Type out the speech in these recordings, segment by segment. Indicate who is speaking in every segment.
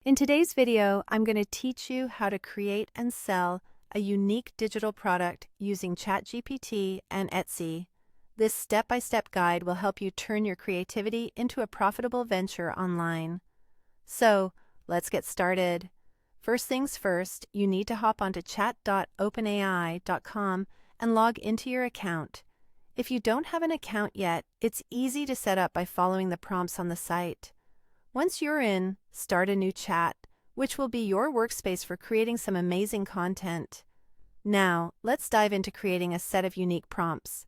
Speaker 1: In today's video, I'm going to teach you how to create and sell a unique digital product using ChatGPT and Etsy. This step-by-step guide will help you turn your creativity into a profitable venture online. So, let's get started. First things first, you need to hop onto chat.openai.com and log into your account. If you don't have an account yet, it's easy to set up by following the prompts on the site. Once you're in, start a new chat, which will be your workspace for creating some amazing content. Now, let's dive into creating a set of unique prompts.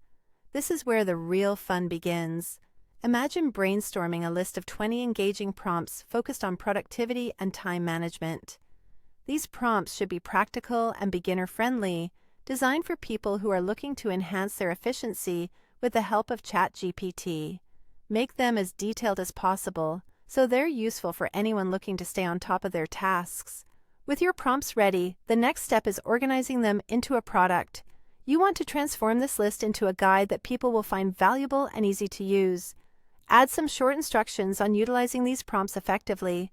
Speaker 1: This is where the real fun begins. Imagine brainstorming a list of 20 engaging prompts focused on productivity and time management. These prompts should be practical and beginner-friendly, designed for people who are looking to enhance their efficiency with the help of ChatGPT. Make them as detailed as possible, so they're useful for anyone looking to stay on top of their tasks. With your prompts ready, the next step is organizing them into a product. You want to transform this list into a guide that people will find valuable and easy to use. Add some short instructions on utilizing these prompts effectively.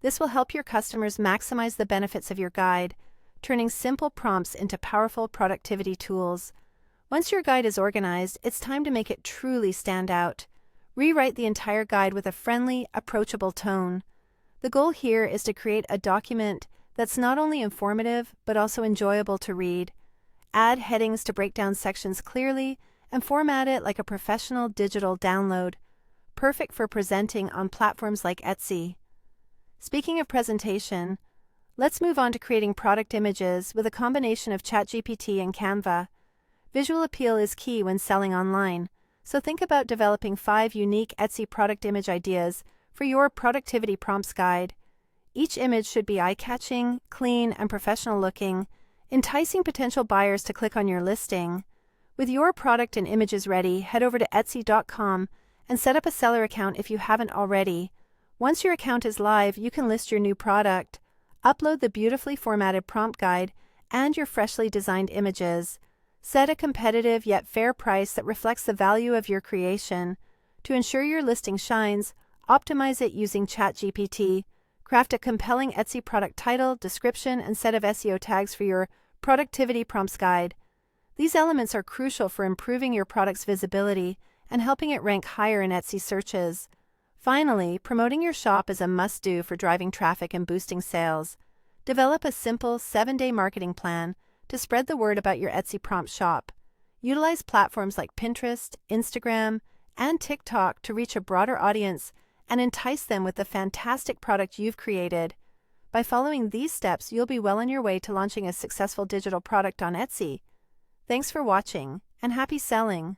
Speaker 1: This will help your customers maximize the benefits of your guide, turning simple prompts into powerful productivity tools. Once your guide is organized, it's time to make it truly stand out. Rewrite the entire guide with a friendly, approachable tone. The goal here is to create a document that's not only informative, but also enjoyable to read. Add headings to break down sections clearly and format it like a professional digital download, perfect for presenting on platforms like Etsy. Speaking of presentation, let's move on to creating product images with a combination of ChatGPT and Canva. Visual appeal is key when selling online. So think about developing 5 unique Etsy product image ideas for your productivity prompts guide. Each image should be eye-catching, clean, and professional-looking, enticing potential buyers to click on your listing. With your product and images ready, head over to Etsy.com and set up a seller account if you haven't already. Once your account is live, you can list your new product, upload the beautifully formatted prompt guide, and your freshly designed images. Set a competitive yet fair price that reflects the value of your creation. To ensure your listing shines, optimize it using ChatGPT. Craft a compelling Etsy product title, description, and set of SEO tags for your productivity prompts guide. These elements are crucial for improving your product's visibility and helping it rank higher in Etsy searches. Finally, promoting your shop is a must-do for driving traffic and boosting sales. Develop a simple 7-day marketing plan to spread the word about your Etsy prompt shop. Utilize platforms like Pinterest, Instagram, and TikTok to reach a broader audience and entice them with the fantastic product you've created. By following these steps, you'll be well on your way to launching a successful digital product on Etsy. Thanks for watching, and happy selling!